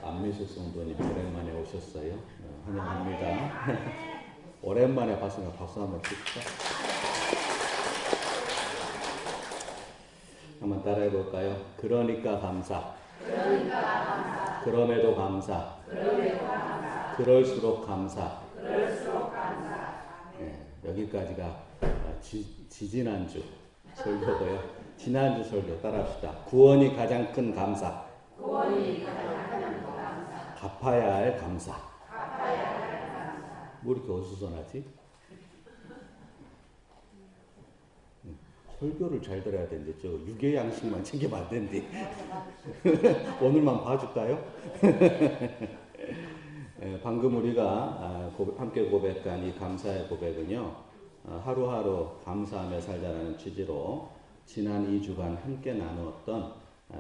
안미숙 성도님 오랜만에 오셨어요. 환영합니다. 오랜만에 봤으니까 박수 한번 칩시다. 한번 따라해 볼까요? 그러니까 감사. 그럼에도 감사. 그럴수록 감사. 네, 여기까지가 지지난주 설교고요. 지난주 설교 따라합시다. 구원이 가장 큰 감사. 갚아야 할 감사. 뭐 이렇게 어수선하지? 설교를 잘 들어야 되는데 저 유교 양식만 챙기면 안 되는데 오늘만 봐줄까요? 방금 우리가 함께 고백한 이 감사의 고백은요, 하루하루 감사하며 살자라는 취지로 지난 2주간 함께 나누었던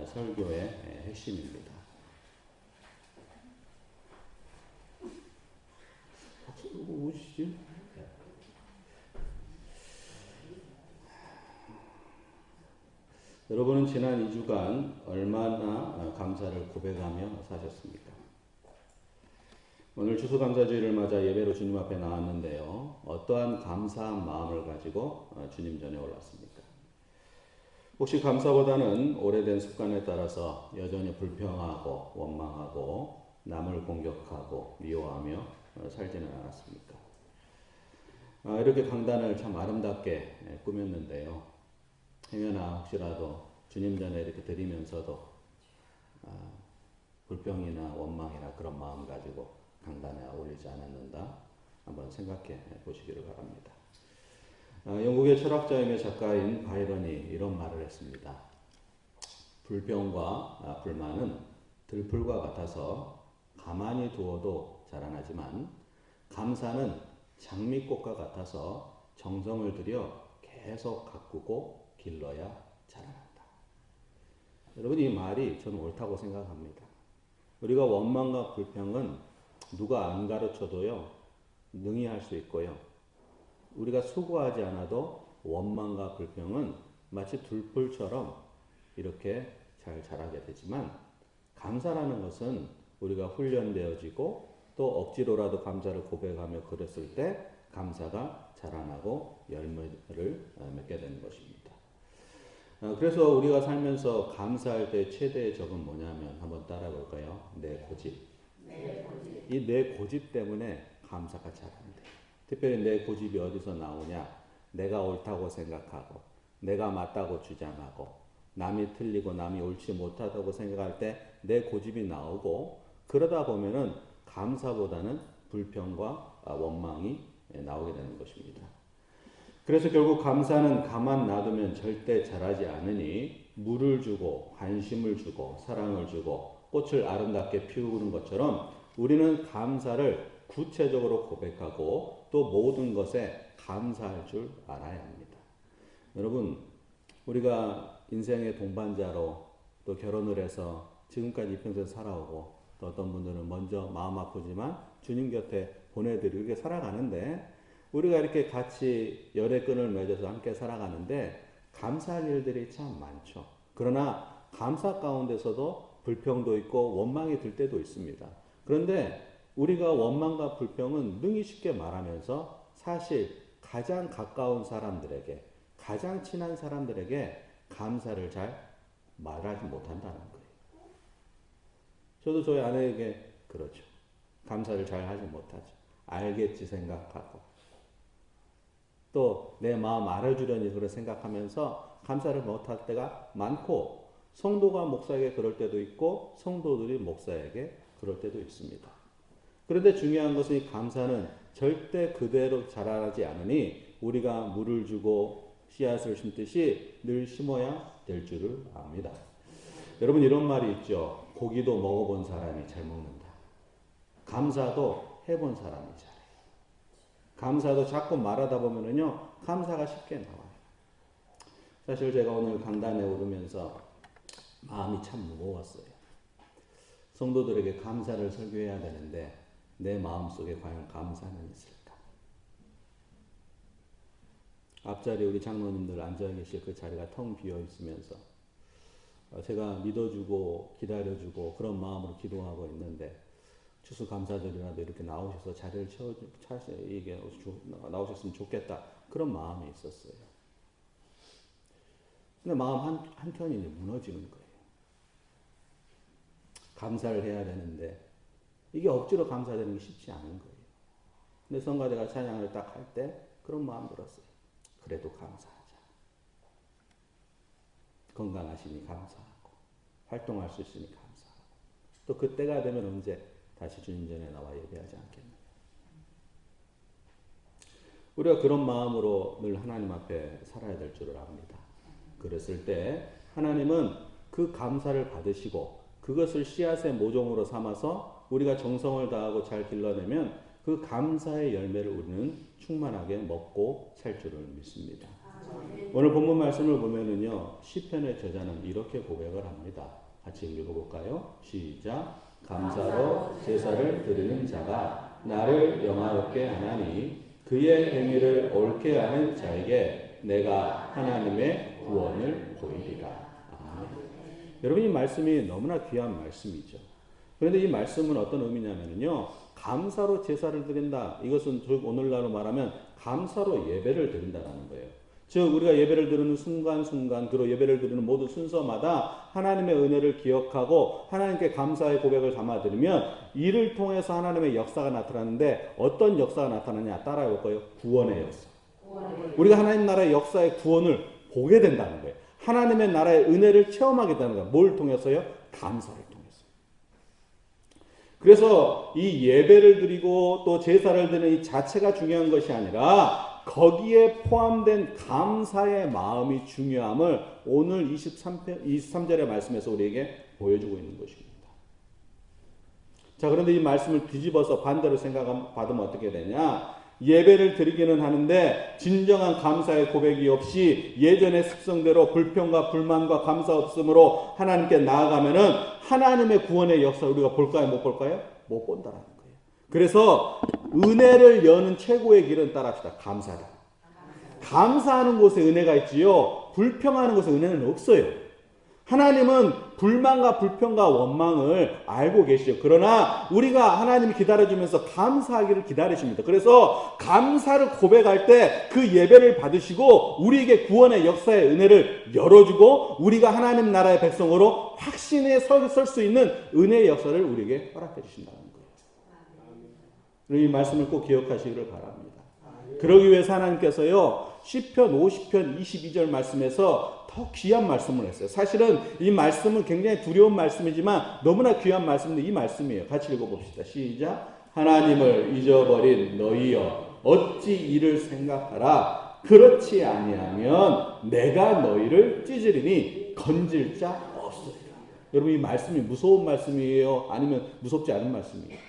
설교의 핵심입니다. 오시지? 여러분은 지난 2주간 얼마나 감사를 고백하며 사셨습니까? 오늘 추수감사주일을 맞아 예배로 주님 앞에 나왔는데요. 어떠한 감사한 마음을 가지고 주님 전에 올랐습니까? 혹시 감사보다는 오래된 습관에 따라서 여전히 불평하고 원망하고 남을 공격하고 미워하며 살지는 않았습니까? 이렇게 강단을 참 아름답게 꾸몄는데요. 행여나 혹시라도 주님 전에 이렇게 드리면서도 불평이나 원망이나 그런 마음 가지고 강단에 어울리지 않았는가 한번 생각해 보시기를 바랍니다. 영국의 철학자이며 작가인 바이런이 이런 말을 했습니다. 불평과 불만은 들풀과 같아서 가만히 두어도 자라나지만 감사는 장미꽃과 같아서 정성을 들여 계속 가꾸고 길러야 자라난다. 여러분, 이 말이 저는 옳다고 생각합니다. 우리가 원망과 불평은 누가 안 가르쳐도요, 능히 할 수 있고요. 우리가 수고하지 않아도 원망과 불평은 마치 들풀처럼 이렇게 잘 자라게 되지만, 감사라는 것은 우리가 훈련되어지고 또 억지로라도 감사를 고백하며 그랬을 때 감사가 자라나고 열매를 맺게 되는 것입니다. 그래서 우리가 살면서 감사할 때 최대의 적은 뭐냐면 한번 따라 볼까요? 내 고집. 이 내 고집 때문에 감사가 잘 안 돼. 특별히 내 고집이 어디서 나오냐? 내가 옳다고 생각하고 내가 맞다고 주장하고 남이 틀리고 남이 옳지 못하다고 생각할 때 내 고집이 나오고, 그러다 보면은 감사보다는 불평과 원망이 나오게 되는 것입니다. 그래서 결국 감사는 가만 놔두면 절대 자라지 않으니 물을 주고 관심을 주고 사랑을 주고 꽃을 아름답게 피우는 것처럼 우리는 감사를 구체적으로 고백하고 또 모든 것에 감사할 줄 알아야 합니다. 여러분, 우리가 인생의 동반자로 또 결혼을 해서 지금까지 이평생 살아오고, 또 어떤 분들은 먼저 마음 아프지만 주님 곁에 보내드리고 이렇게 살아가는데, 우리가 이렇게 같이 열의 끈을 맺어서 함께 살아가는데 감사할 일들이 참 많죠. 그러나 감사 가운데서도 불평도 있고 원망이 들 때도 있습니다. 그런데 우리가 원망과 불평은 능히 쉽게 말하면서 사실 가장 가까운 사람들에게, 가장 친한 사람들에게 감사를 잘 말하지 못한다는 거예요. 저도 저희 아내에게 그렇죠. 감사를 잘 하지 못하죠. 알겠지 생각하고 또 내 마음 알아주려니 그런 생각하면서 감사를 못할 때가 많고, 성도가 목사에게 그럴 때도 있고 성도들이 목사에게 그럴 때도 있습니다. 그런데 중요한 것은 이 감사는 절대 그대로 자라지 않으니 우리가 물을 주고 씨앗을 심듯이 늘 심어야 될 줄을 압니다. 여러분, 이런 말이 있죠. 고기도 먹어본 사람이 잘 먹는다. 감사도 해본 사람이 잘해요. 감사도 자꾸 말하다 보면은요, 감사가 쉽게 나와요. 사실 제가 오늘 강단에 오르면서 마음이 참 무거웠어요. 성도들에게 감사를 설교해야 되는데 내 마음속에 과연 감사는 있을까? 앞자리 우리 장로님들 앉아 계실 그 자리가 텅 비어 있으면서 제가 믿어주고 기다려주고 그런 마음으로 기도하고 있는데 추수감사절이라도 이렇게 나오셔서 자리를 이게 나오셨으면 좋겠다 그런 마음이 있었어요. 근데 마음 한켠이 무너지는 거예요. 감사를 해야 되는데 이게 억지로 감사되는 게 쉽지 않은 거예요. 근데 성가대가 찬양을 딱 할 때 그런 마음 들었어요. 그래도 감사하자. 건강하시니 감사하고 활동할 수 있으니 감사하고 또 그때가 되면 언제 다시 주님 전에 나와 예배하지 않겠느냐. 우리가 그런 마음으로 늘 하나님 앞에 살아야 될 줄을 압니다. 그랬을 때 하나님은 그 감사를 받으시고 그것을 씨앗의 모종으로 삼아서 우리가 정성을 다하고 잘 길러내면 그 감사의 열매를 우리는 충만하게 먹고 살 줄을 믿습니다. 오늘 본문 말씀을 보면은요, 시편의 저자는 이렇게 고백을 합니다. 같이 읽어볼까요? 시작. 감사로 제사를 드리는 자가 나를 영화롭게 하나니 그의 행위를 옳게 하는 자에게 내가 하나님의 구원을 보이리라. 아멘. 여러분, 이 말씀이 너무나 귀한 말씀이죠. 그런데 이 말씀은 어떤 의미냐면요, 감사로 제사를 드린다. 이것은 오늘날로 말하면 감사로 예배를 드린다라는 거예요. 즉 우리가 예배를 드리는 순간순간 그리고 예배를 드리는 모든 순서마다 하나님의 은혜를 기억하고 하나님께 감사의 고백을 담아드리면 이를 통해서 하나님의 역사가 나타나는데 어떤 역사가 나타나냐 따라해 볼까요? 구원의 역사. 우리가 하나님 나라의 역사의 구원을 보게 된다는 거예요. 하나님의 나라의 은혜를 체험하게 된다는 거예요. 뭘 통해서요? 감사를 통해서. 그래서 이 예배를 드리고 또 제사를 드리는 이 자체가 중요한 것이 아니라 거기에 포함된 감사의 마음이 중요함을 오늘 23절의 말씀에서 우리에게 보여주고 있는 것입니다. 자, 그런데 이 말씀을 뒤집어서 반대로 받으면 어떻게 되냐? 예배를 드리기는 하는데 진정한 감사의 고백이 없이 예전의 습성대로 불평과 불만과 감사 없음으로 하나님께 나아가면은 하나님의 구원의 역사를 우리가 볼까요? 못 볼까요? 못 본다라는 거예요. 그래서 은혜를 여는 최고의 길은 따라합시다. 감사다. 감사하는 곳에 은혜가 있지요. 불평하는 곳에 은혜는 없어요. 하나님은 불만과 불평과 원망을 알고 계시죠. 그러나 우리가 하나님이 기다려주면서 감사하기를 기다리십니다. 그래서 감사를 고백할 때 그 예배를 받으시고 우리에게 구원의 역사의 은혜를 열어주고 우리가 하나님 나라의 백성으로 확신에 설 수 있는 은혜의 역사를 우리에게 허락해 주신다는 거예요. 이 말씀을 꼭 기억하시기를 바랍니다. 그러기 위해서 하나님께서요 시편 50편 22절 말씀에서 더 귀한 말씀을 했어요. 사실은 이 말씀은 굉장히 두려운 말씀이지만 너무나 귀한 말씀인데 이 말씀이에요. 같이 읽어봅시다. 시작. 하나님을 잊어버린 너희여 어찌 이를 생각하라. 그렇지 아니하면 내가 너희를 찢으리니 건질 자 없으리라. 여러분 이 말씀이 무서운 말씀이에요? 아니면 무섭지 않은 말씀이에요?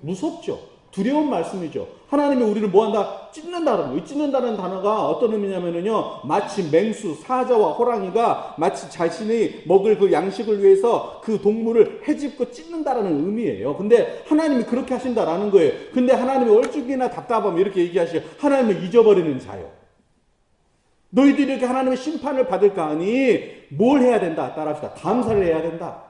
무섭죠. 두려운 말씀이죠. 하나님이 우리를 뭐한다? 찢는다는 거예요. 찢는다는 단어가 어떤 의미냐면요, 마치 맹수, 사자와 호랑이가 마치 자신이 먹을 그 양식을 위해서 그 동물을 헤집고 찢는다라는 의미예요. 근데 하나님이 그렇게 하신다라는 거예요. 근데 하나님이 얼죽이나 답답하면 이렇게 얘기하시죠. 하나님을 잊어버리는 자요. 너희들이 이렇게 하나님의 심판을 받을까 하니 뭘 해야 된다? 따라합시다. 감사를 해야 된다.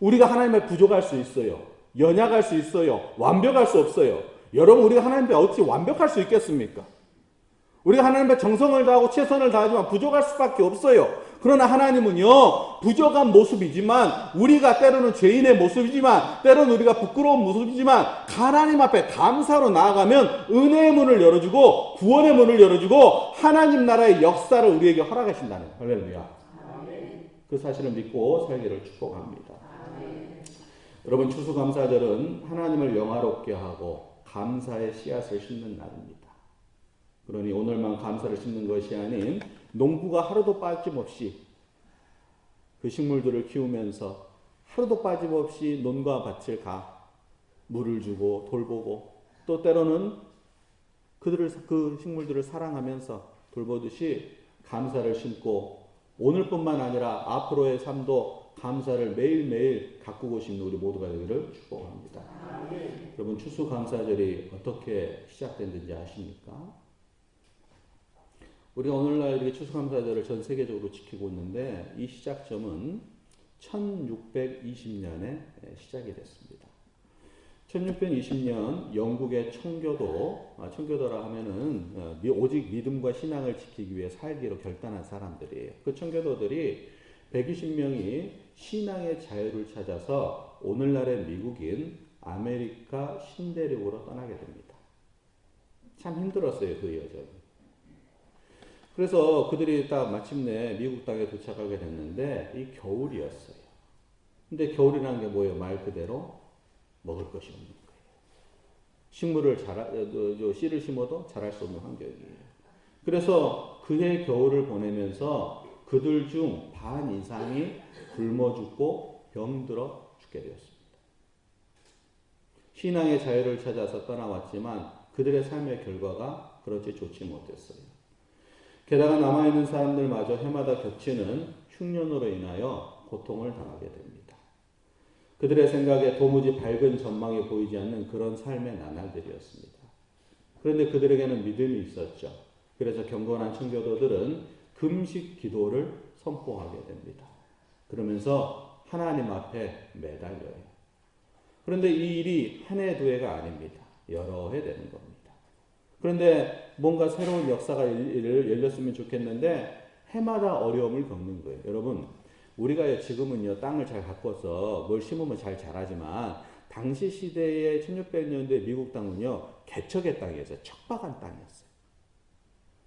우리가 하나님의 부족할 수 있어요. 연약할 수 있어요. 완벽할 수 없어요. 여러분 우리가 하나님 앞에 어찌 완벽할 수 있겠습니까? 우리가 하나님 앞에 정성을 다하고 최선을 다하지만 부족할 수밖에 없어요. 그러나 하나님은요 부족한 모습이지만 우리가 때로는 죄인의 모습이지만 때로는 우리가 부끄러운 모습이지만 하나님 앞에 감사로 나아가면 은혜의 문을 열어주고 구원의 문을 열어주고 하나님 나라의 역사를 우리에게 허락하신다는 거예요. 할렐루야. 그 사실을 믿고 살기를 축복합니다. 여러분 추수감사절은 하나님을 영화롭게 하고 감사의 씨앗을 심는 날입니다. 그러니 오늘만 감사를 심는 것이 아닌 농부가 하루도 빠짐없이 그 식물들을 키우면서 하루도 빠짐없이 논과 밭을 물을 주고 돌보고 또 때로는 그 식물들을 사랑하면서 돌보듯이 감사를 심고 오늘뿐만 아니라 앞으로의 삶도 감사를 매일매일 가꾸고 싶은 우리 모두가 되기를 축복합니다. 여러분 추수감사절이 어떻게 시작됐는지 아십니까? 우리가 오늘날 이렇게 추수감사절을 전 세계적으로 지키고 있는데 이 시작점은 1620년에 시작이 됐습니다. 1620년 영국의 청교도라 하면은 오직 믿음과 신앙을 지키기 위해 살기로 결단한 사람들이에요. 그 청교도들이 120명이 신앙의 자유를 찾아서 오늘날의 미국인 아메리카 신대륙으로 떠나게 됩니다. 참 힘들었어요, 그 여정이. 그래서 그들이 딱 마침내 미국 땅에 도착하게 됐는데 이 겨울이었어요. 근데 겨울이라는 게 뭐예요? 말 그대로 먹을 것이 없는 거예요. 식물을 씨를 심어도 자랄 수 없는 환경이에요. 그래서 그해 겨울을 보내면서 그들 중 반 이상이 굶어 죽고 병들어 죽게 되었습니다. 신앙의 자유를 찾아서 떠나왔지만 그들의 삶의 결과가 그렇게 좋지 못했어요. 게다가 남아있는 사람들마저 해마다 겹치는 흉년으로 인하여 고통을 당하게 됩니다. 그들의 생각에 도무지 밝은 전망이 보이지 않는 그런 삶의 나날들이었습니다. 그런데 그들에게는 믿음이 있었죠. 그래서 경건한 청교도들은 금식 기도를 선포하게 됩니다. 그러면서 하나님 앞에 매달려요. 그런데 이 일이 한 해, 두 해가 아닙니다. 여러 해 되는 겁니다. 그런데 뭔가 새로운 역사가 열렸으면 좋겠는데 해마다 어려움을 겪는 거예요. 여러분, 우리가 지금은요, 땅을 잘 가꿔서 뭘 심으면 잘 자라지만 당시 시대의 1600년대 미국 땅은요, 개척의 땅이었어요. 척박한 땅이었어요.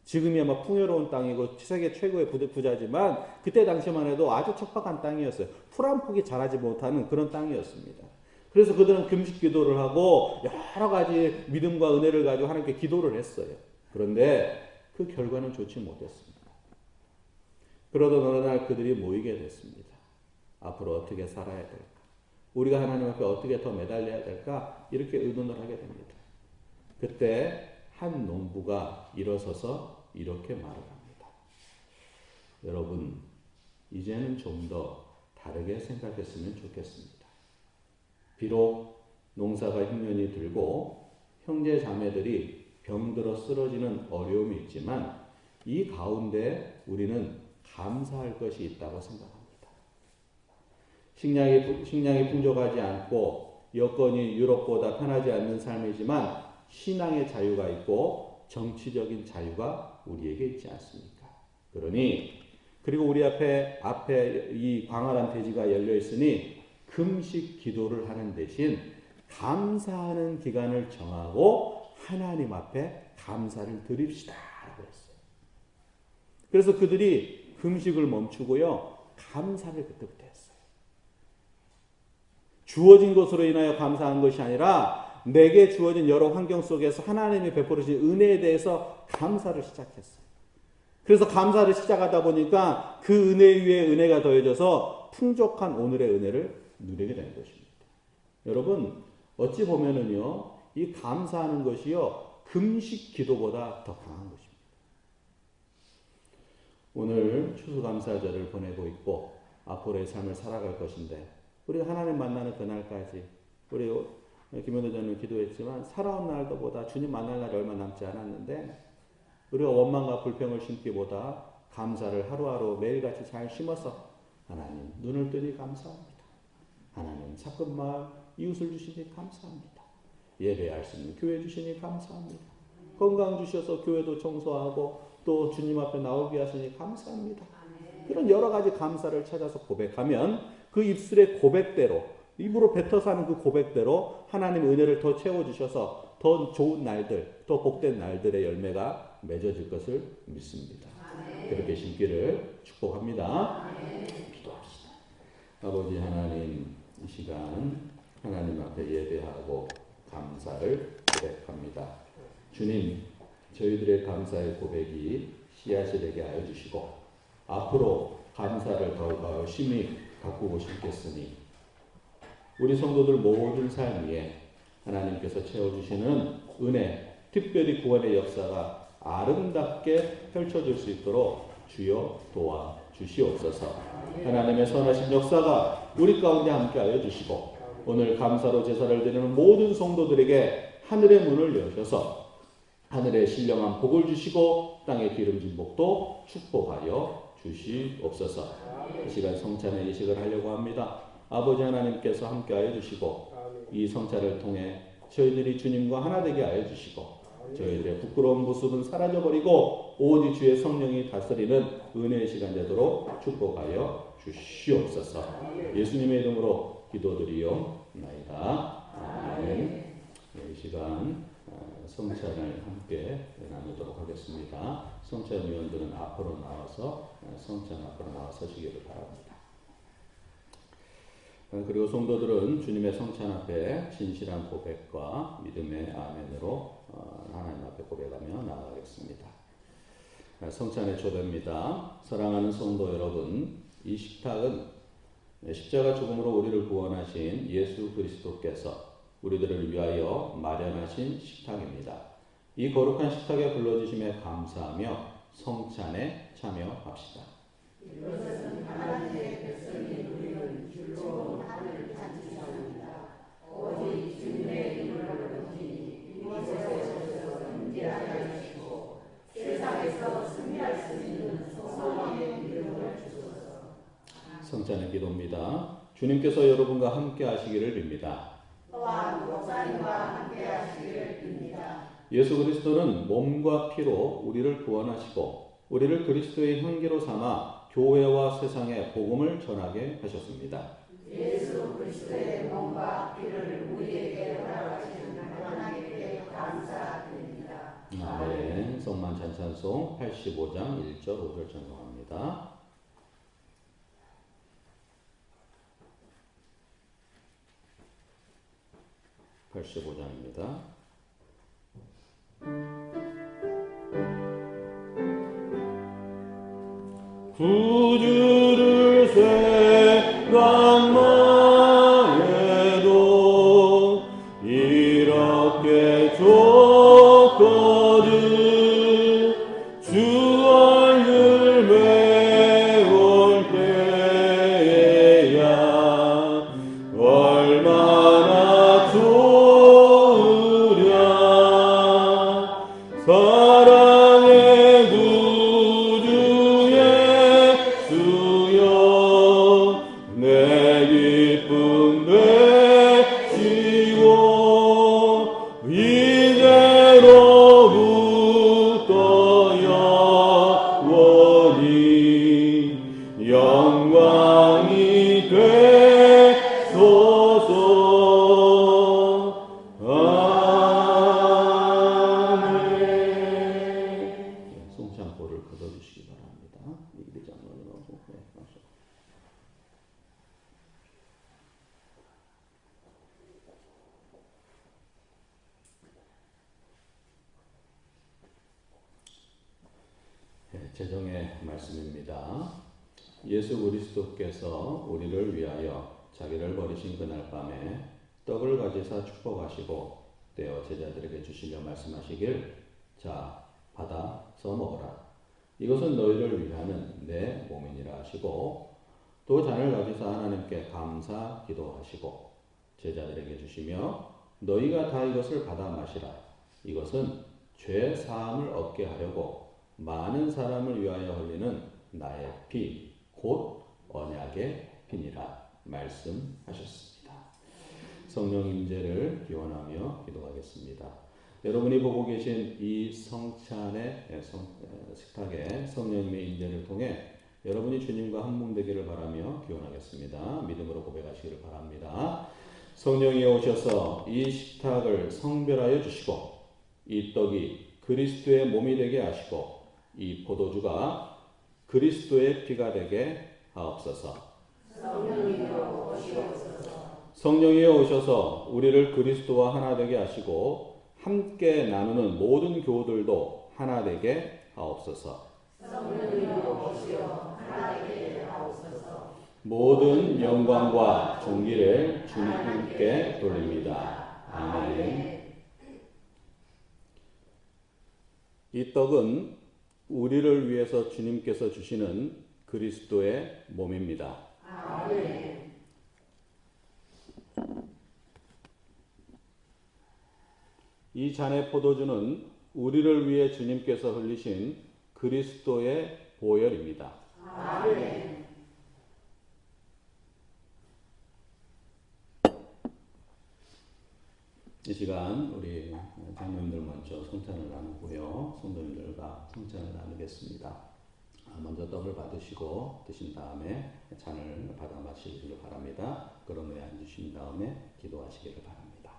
지금이야 막 풍요로운 땅이고 세계 최고의 부자지만 그때 당시만 해도 아주 척박한 땅이었어요. 풀 한 폭이 자라지 못하는 그런 땅이었습니다. 그래서 그들은 금식 기도를 하고 여러 가지 믿음과 은혜를 가지고 하나님께 기도를 했어요. 그런데 그 결과는 좋지 못했습니다. 그러던 어느 날 그들이 모이게 됐습니다. 앞으로 어떻게 살아야 될까? 우리가 하나님 앞에 어떻게 더 매달려야 될까? 이렇게 의논을 하게 됩니다. 그때 한 농부가 일어서서 이렇게 말을 합니다. 여러분, 이제는 좀 더 다르게 생각했으면 좋겠습니다. 비록 농사가 흉년이 들고 형제 자매들이 병들어 쓰러지는 어려움이 있지만 이 가운데 우리는 감사할 것이 있다고 생각합니다. 식량이 풍족하지 않고 여건이 유럽보다 편하지 않는 삶이지만 신앙의 자유가 있고 정치적인 자유가 우리에게 있지 않습니까? 그리고 우리 앞에 이 광활한 대지가 열려 있으니 금식 기도를 하는 대신 감사하는 기간을 정하고 하나님 앞에 감사를 드립시다 라고 했어요. 그래서 그들이 금식을 멈추고요, 감사를 그때부터 했어요. 주어진 것으로 인하여 감사한 것이 아니라 내게 주어진 여러 환경 속에서 하나님이 베풀으신 은혜에 대해서 감사를 시작했어요. 그래서 감사를 시작하다 보니까 그 은혜 위에 은혜가 더해져서 풍족한 오늘의 은혜를 누리게 된 것입니다. 여러분, 어찌 보면은요, 이 감사하는 것이요, 금식 기도보다 더 강한 것입니다. 오늘 추수감사절을 보내고 있고 앞으로의 삶을 살아갈 것인데 우리가 하나님 만나는 그날까지 우리 김현도 전은 기도했지만 살아온 날도보다 주님 만날 날이 얼마 남지 않았는데 우리가 원망과 불평을 심기보다 감사를 하루하루 매일같이 잘 심어서 하나님 눈을 뜨니 감사합니다. 하나님 사건마을 이웃을 주시니 감사합니다. 예배할 수 있는 교회 주시니 감사합니다. 건강 주셔서 교회도 청소하고 또 주님 앞에 나오게 하시니 감사합니다. 그런 여러 가지 감사를 찾아서 고백하면 그 입술의 고백대로 입으로 뱉어서 하는 그 고백대로 하나님 은혜를 더 채워주셔서 더 좋은 날들, 더 복된 날들의 열매가 맺어질 것을 믿습니다. 그렇게 심기를 축복합니다. 기도합시다. 아버지 하나님, 이 시간 하나님 앞에 예배하고 감사를 고백합니다. 주님, 저희들의 감사의 고백이 씨앗이 되게 하여 주시고 앞으로 감사를 더욱 열심히 가꾸고 싶겠으니 우리 성도들 모든 삶 위에 하나님께서 채워주시는 은혜, 특별히 구원의 역사가 아름답게 펼쳐질 수 있도록 주여 도와주시옵소서. 하나님의 선하신 역사가 우리 가운데 함께하여 주시고 오늘 감사로 제사를 드리는 모든 성도들에게 하늘의 문을 여셔서 하늘에 신령한 복을 주시고 땅에 기름진 복도 축복하여 주시옵소서. 이 시간 성찬의 이식을 하려고 합니다. 아버지 하나님께서 함께하여 주시고 이 성찬을 통해 저희들이 주님과 하나 되게 하여 주시고 저희들의 부끄러운 모습은 사라져버리고 오직 주의 성령이 다스리는 은혜의 시간 되도록 축복하여 주시옵소서. 예수님의 이름으로 기도드리옵나이다. 아멘. 이 시간 성찬을 함께 나누도록 하겠습니다. 성찬위원들은 앞으로 나와서 성찬 앞으로 나와서시기를 바랍니다. 그리고 성도들은 주님의 성찬 앞에 진실한 고백과 믿음의 아멘으로 하나님 앞에 고백하며 나아가겠습니다. 성찬의 초대입니다. 사랑하는 성도 여러분, 이 식탁은 십자가 죽음으로 우리를 구원하신 예수 그리스도께서 우리들을 위하여 마련하신 식탁입니다. 이 거룩한 식탁에 불러주심에 감사하며 성찬에 참여합시다. 이것은 하나님의 백성인 우리는 줄로 하늘을 찾으셨습니다. 오직 주님의 이름을 부르니 이곳에서 은혜하여 주시고 세상에서 승리할 수 있는 소망의 이름을 주소서. 성찬의 기도입니다. 주님께서 여러분과 함께 하시기를 빕니다. 또한 목사님과 함께 하시기를 빕니다. 예수 그리스도는 몸과 피로 우리를 구원하시고 우리를 그리스도의 향기로 삼아 교회와 세상에 복음을 전하게 하셨습니다. 예수 그리스도의 몸과 피를 우리에게 허락하신 하나님께 감사드립니다. 아멘. 성만 찬찬송 85장 1절 5절 찬송합니다. 85장입니다. 구주를 생각만 해도 이렇게 좋거든. 주 얼굴 배울 때야 얼마나 좋으랴. 사랑의 구주 예수여 내 기쁨 되시고 이제로부터 영원히 영광이 되소서. 송창포를 걷어주시기 바랍니다. 이기리 장로님하고 제정의 말씀입니다. 예수 그리스도께서 우리를 위하여 자기를 버리신 그날 밤에 떡을 가지사 축복하시고 떼어 제자들에게 주시며 말씀하시길 자 받아서 먹어라. 이것은 너희를 위하는 내 몸이니라 하시고 또 잔을 가지사 하나님께 감사 기도하시고 제자들에게 주시며 너희가 다 이것을 받아 마시라. 이것은 죄 사함을 얻게 하려고 많은 사람을 위하여 흘리는 나의 피 곧 언약의 피니라 말씀하셨습니다. 성령 임재를 기원하며 기도하겠습니다. 여러분이 보고 계신 이 성찬의 식탁에 성령님의 임재를 통해 여러분이 주님과 한몸되기를 바라며 기원하겠습니다. 믿음으로 고백하시기를 바랍니다. 성령이 오셔서 이 식탁을 성별하여 주시고 이 떡이 그리스도의 몸이 되게 하시고 이 포도주가 그리스도의 피가 되게 하옵소서. 성령이여 오셔서 우리를 그리스도와 하나 되게 하시고 함께 나누는 모든 교우들도 하나 되게 하옵소서. 모든 영광과 존귀를 주님께 돌립니다. 아멘. 이 떡은 우리를 위해서 주님께서 주시는 그리스도의 몸입니다. 아멘. 이 잔의 포도주는 우리를 위해 주님께서 흘리신 그리스도의 보혈입니다. 아멘. 이 시간 우리 장로님들 먼저 성찬을 나누고요. 성도님들과 성찬을 나누겠습니다. 먼저 떡을 받으시고 드신 다음에 잔을 받아 마시기를 바랍니다. 그런 후에 앉으신 다음에 기도하시기를 바랍니다.